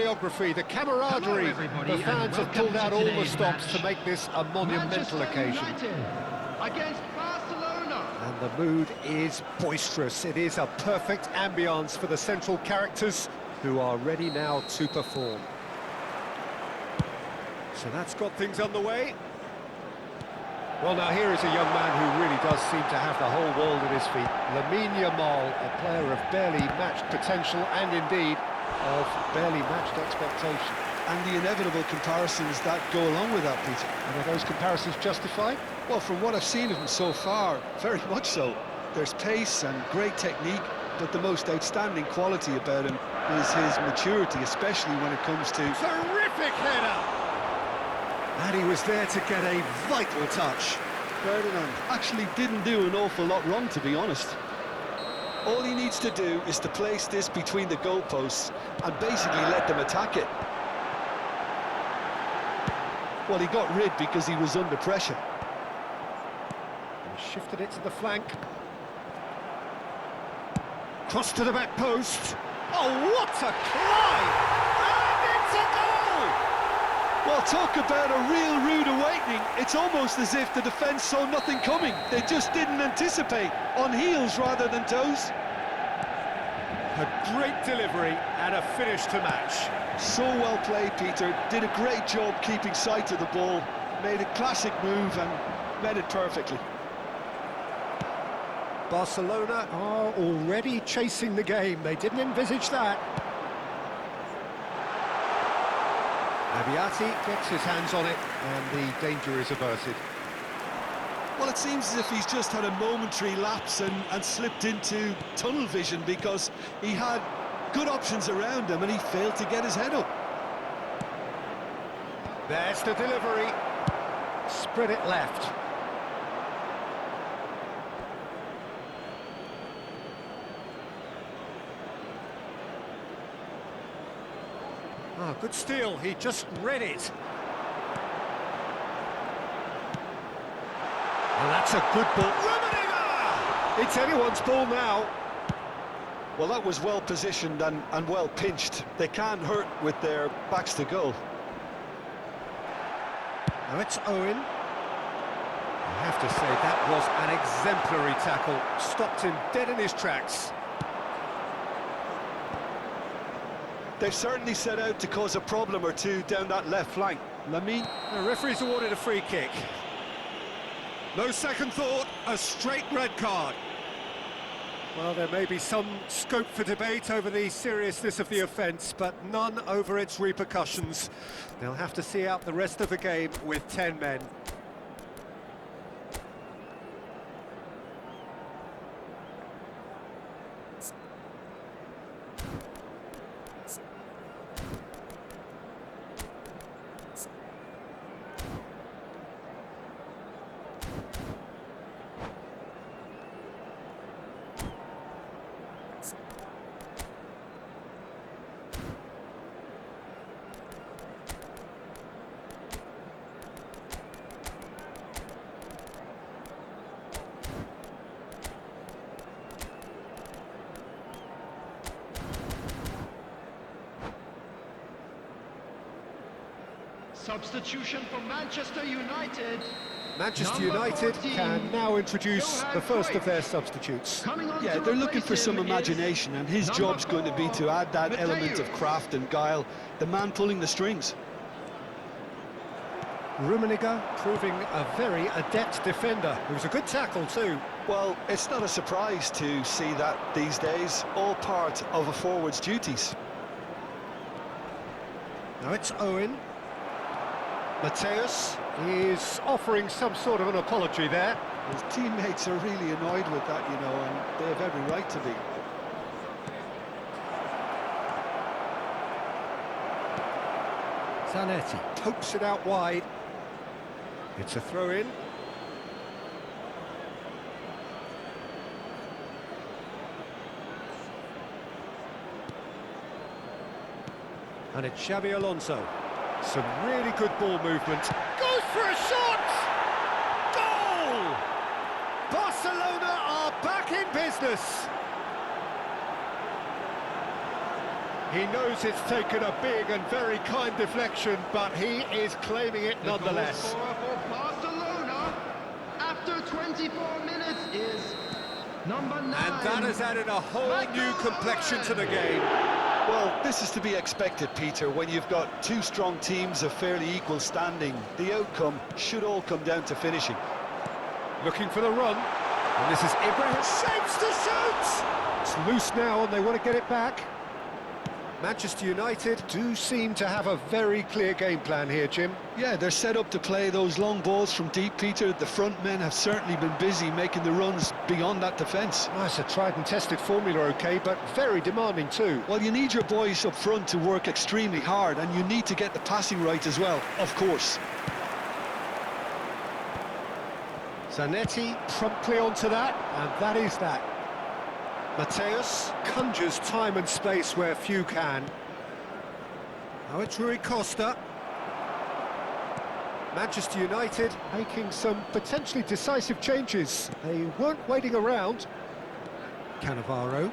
choreography, the camaraderie. The fans have pulled out all the stops to make this a monumental occasion. Against Barcelona. And the mood is boisterous. It is a perfect ambience for the central characters who are ready now to perform. So that's got things underway. Well, now here is a young man who really does seem to have the whole world at his feet. Lamine Yamal, a player of barely matched potential and indeed of barely matched expectation. And the inevitable comparisons that go along with that, Peter. And are those comparisons justified? Well, from what I've seen of him so far, very much so. There's pace and great technique, but the most outstanding quality about him is his maturity, especially when it comes to... Terrific header! And he was there to get a vital touch. Ferdinand actually didn't do an awful lot wrong, to be honest. All he needs to do is to place this between the goalposts and basically let them attack it. Well, he got rid because he was under pressure. He shifted it to the flank. Cross to the back post. Oh, what a climb! And it's a goal! Well, talk about a real rude awakening. It's almost as if the defence saw nothing coming. They just didn't anticipate, on heels rather than toes. A great delivery and a finish to match. So well played, Peter. Did a great job keeping sight of the ball. Made a classic move and met it perfectly. Barcelona are already chasing the game. They didn't envisage that. Abiati gets his hands on it, and the danger is averted. Well, it seems as if he's just had a momentary lapse and slipped into tunnel vision because he had good options around him and he failed to get his head up. There's the delivery. Spread it left. Oh, good steal, he just read it. And that's a good ball. Rummenigge! It's anyone's ball now. Well, that was well positioned and well pinched. They can't hurt with their backs to goal. Now it's Owen. I have to say, that was an exemplary tackle. Stopped him dead in his tracks. They've certainly set out to cause a problem or two down that left flank. Lamine. The referee's awarded a free kick. No second thought, a straight red card. Well, there may be some scope for debate over the seriousness of the offence, but none over its repercussions. They'll have to see out the rest of the game with 10 men. Substitution for Manchester United. Manchester Number United 14, can now introduce Johan the first of Cruyff. their substitutes. Yeah, they're looking for some imagination, and his job's going to be to add that element of craft and guile, the man pulling the strings. Rummenigge proving a very adept defender. It was a good tackle too. Well, it's not a surprise to see that these days, all part of a forward's duties. Now it's Owen. Mateus is offering some sort of an apology there. His teammates are really annoyed with that, you know, and they have every right to be. Zanetti pokes it out wide. It's a throw-in. And it's Xabi Alonso. Some really good ball movement. Goes for a shot! Goal! Barcelona are back in business. He knows it's taken a big and very kind deflection, but he is claiming it nonetheless. The goal scorer for Barcelona after 24 minutes is number 9. And that has added a whole new complexion to the game. Well, this is to be expected, Peter, when you've got two strong teams of fairly equal standing. The outcome should all come down to finishing. Looking for the run. And this is Ibrahim. Shapes to shoot! It's loose now and they want to get it back. Manchester United do seem to have a very clear game plan here, Jim. Yeah, they're set up to play those long balls from deep, Peter. The front men have certainly been busy making the runs beyond that defence. Well, it's a tried and tested formula, OK, but very demanding too. Well, you need your boys up front to work extremely hard, and you need to get the passing right as well, of course. Zanetti promptly onto that, and that is that. Mateus conjures time and space where few can. Now it's Rui Costa. Manchester United making some potentially decisive changes. They weren't waiting around. Cannavaro.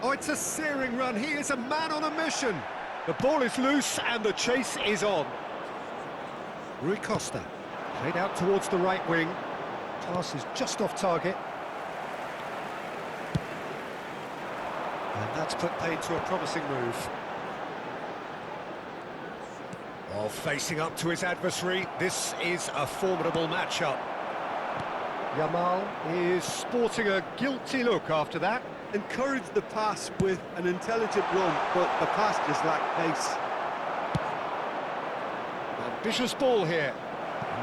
Oh, it's a searing run. He is a man on a mission. The ball is loose and the chase is on. Rui Costa. Played out towards the right wing. Pass is just off target. And that's put paid to a promising move. Oh, facing up to his adversary, this is a formidable matchup. Yamal is sporting a guilty look after that. Encouraged the pass with an intelligent run, but the pass just lacked pace. Ambitious ball here.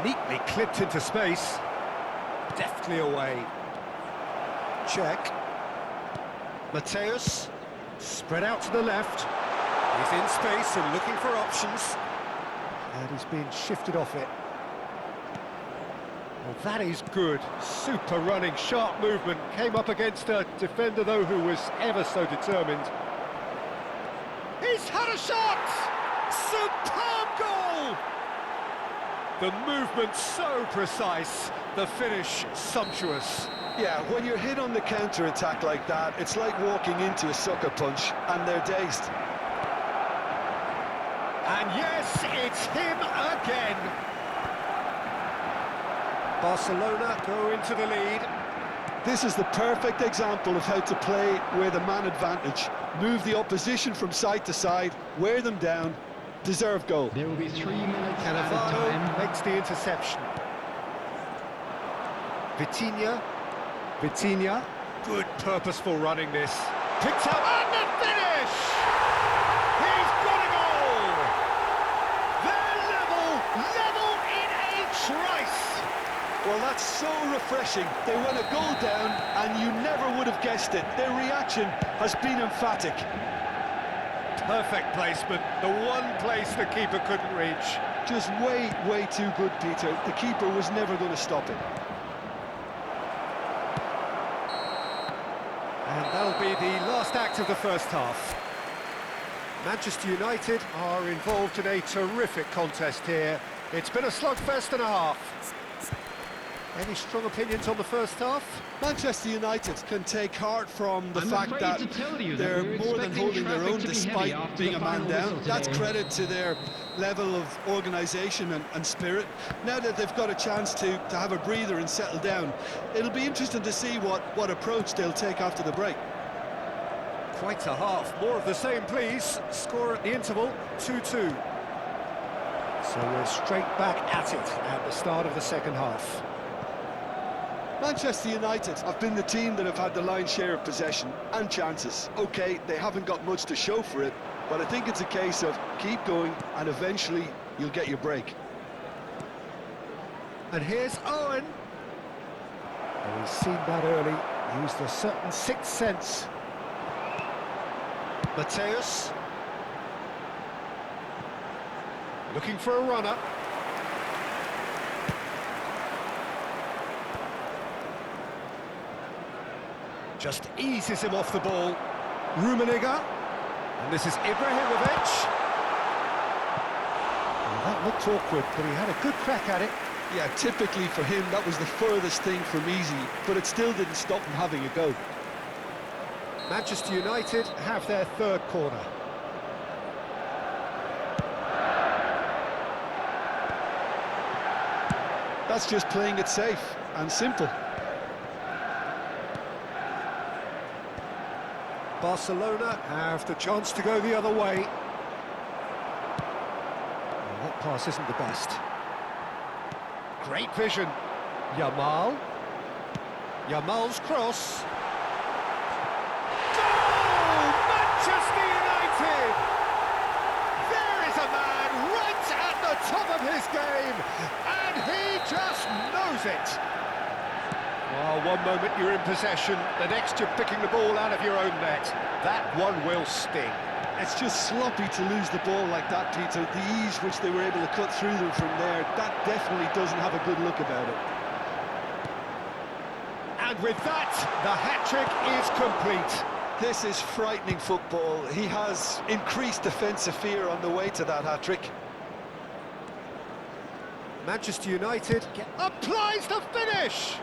Neatly clipped into space. Deftly away. Check. Mateus, spread out to the left. He's in space and looking for options. And he's being shifted off it. Well, that is good. Super running, sharp movement. Came up against a defender, though, who was ever so determined. He's had a shot! Superb goal! The movement so precise, the finish sumptuous. Yeah, when you're hit on the counter-attack like that, it's like walking into a sucker punch, and they're dazed. And yes, it's him again. Barcelona go into the lead. This is the perfect example of how to play with a man advantage. Move the opposition from side to side, wear them down, deserve goal. There will be 3 minutes at a Cannavaro time. makes the interception. Vitinha, good purposeful running this. Picked up and the finish! He's got a goal! They're level in a trice! Well, that's so refreshing. They went a goal down, and you never would have guessed it. Their reaction has been emphatic. Perfect placement, the one place the keeper couldn't reach. Just way too good, Peter. The keeper was never going to stop it. And that'll be the last act of the first half. Manchester United are involved in a terrific contest here. It's been a slugfest and a half. Any strong opinions on the first half? Manchester United can take heart from the I'm fact afraid that to tell you that they're we're more than expecting holding their traffic own to be despite heavy after being the a man final down. whistle That's today. credit to their level of organisation and spirit. Now that they've got a chance to have a breather and settle down, it'll be interesting to see what approach they'll take after the break. Quite a half. More of the same, please. Score at the interval, 2-2. So we're straight back at it at the start of the second half. Manchester United have been the team that have had the lion's share of possession and chances. OK, they haven't got much to show for it, but I think it's a case of keep going and eventually you'll get your break. And here's Owen. And he's seen that early, used a certain sixth sense. Mateus. Looking for a runner. Just eases him off the ball. Rummenigge. And this is Ibrahimovic. Well, that looked awkward, but he had a good crack at it. Yeah, typically for him that was the furthest thing from easy, but it still didn't stop him having a go. Manchester United have their third corner. That's just playing it safe and simple. Barcelona have the chance to go the other way. Well, that pass isn't the best. Great vision. Yamal. Yamal's cross. Goal! Manchester United! There is a man right at the top of his game, and he just knows it. Well, one moment you're in possession, the next you're picking the ball out of your own net. That one will sting. It's just sloppy to lose the ball like that, Peter. The ease which they were able to cut through them from there, that definitely doesn't have a good look about it. And with that, the hat-trick is complete. This is frightening football. He has increased defensive fear on the way to that hat-trick. Manchester United applies the finish!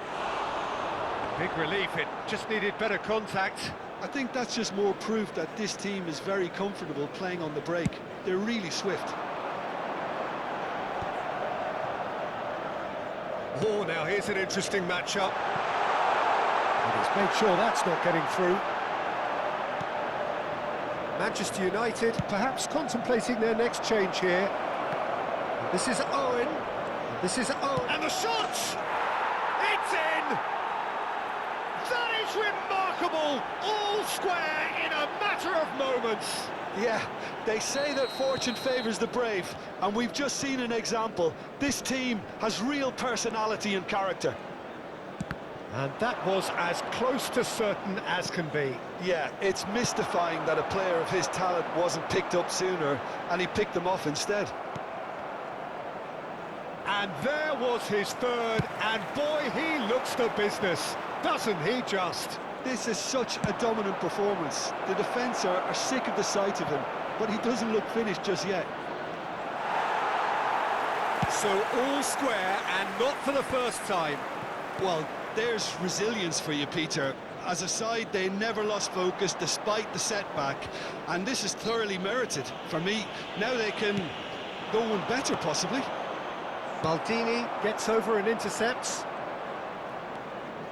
Big relief, it just needed better contact. I think that's just more proof that this team is very comfortable playing on the break. They're really swift. Oh, now here's an interesting matchup. And he's made sure that's not getting through. Manchester United perhaps contemplating their next change here. And this is Owen. And this is Owen. And the shot! It's in! That is remarkable! All square in a matter of moments. Yeah, they say that fortune favours the brave, and we've just seen an example. This team has real personality and character. And that was as close to certain as can be. Yeah, it's mystifying that a player of his talent wasn't picked up sooner, and he picked them off instead. And there was his third, and boy, he looks the business, doesn't he just? This is such a dominant performance. The defence are sick of the sight of him, but he doesn't look finished just yet. So all square, and not for the first time. Well, there's resilience for you, Peter. As a side, they never lost focus despite the setback, and this is thoroughly merited. For me, now they can go one better, possibly. Maldini gets over and intercepts.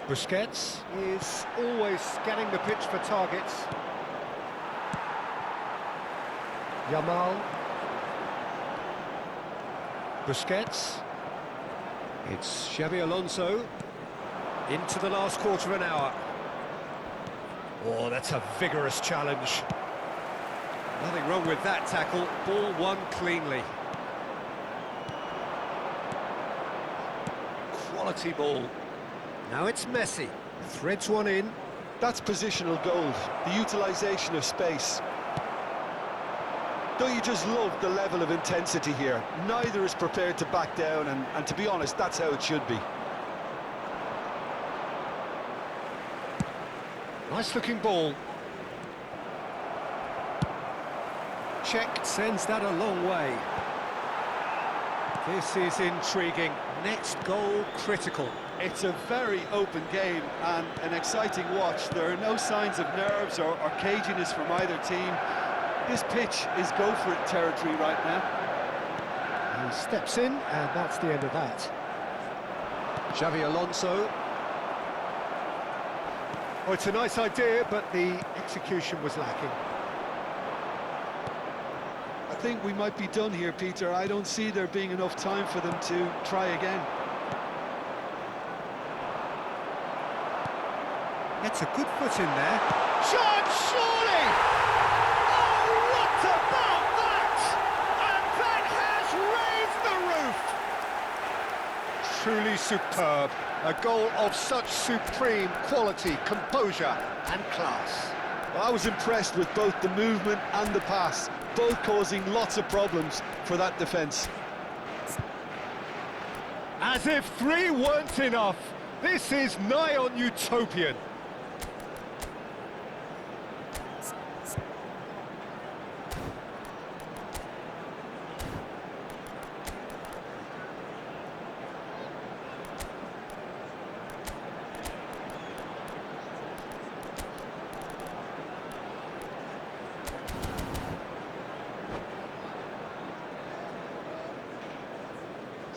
Busquets is always scanning the pitch for targets. Yamal. Busquets. It's Xabi Alonso. Into the last quarter of an hour. Oh, that's a vigorous challenge. Nothing wrong with that tackle. Ball won cleanly. Quality ball. Now it's Messi. Threads one in. That's positional gold, the utilisation of space. Don't you just love the level of intensity here? Neither is prepared to back down, and to be honest, that's how it should be. Nice looking ball. Check sends that a long way. This is intriguing. Next goal critical. It's a very open game and an exciting watch. There are no signs of nerves or caginess from either team. This pitch is go-for-it territory right now. He steps in, and that's the end of that. Xabi Alonso. Oh, it's a nice idea, but the execution was lacking. I think we might be done here, Peter. I don't see there being enough time for them to try again. Gets a good foot in there. Shot, surely! Oh, what about that? And that has raised the roof! Truly superb. A goal of such supreme quality, composure and class. Well, I was impressed with both the movement and the pass, both causing lots of problems for that defence. As if three weren't enough, this is nigh on utopian.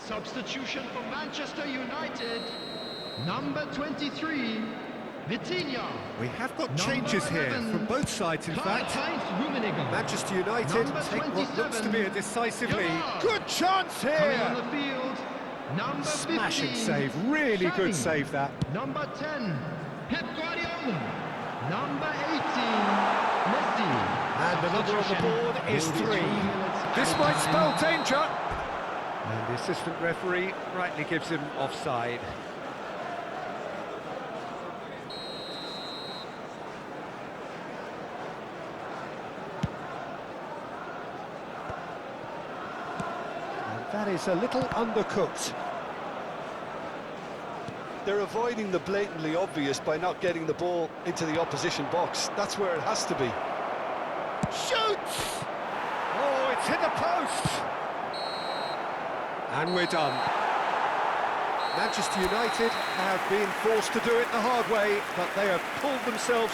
Substitution for Manchester United. Number 23, Vitinha. We have got changes here from both sides, in fact. Manchester United take what looks to be a decisive lead. Good chance Coming on here! the field, number 15. Smashing save, really good save that. Number 10, Pep Guardiola. Number 18, Messi. And the number on the board is 3. This might spell danger. And the assistant referee rightly gives him offside. And that is a little undercooked. They're avoiding the blatantly obvious by not getting the ball into the opposition box. That's where it has to be. Shoots! Oh, it's hit the post! And we're done. Manchester United have been forced to do it the hard way, but they have pulled themselves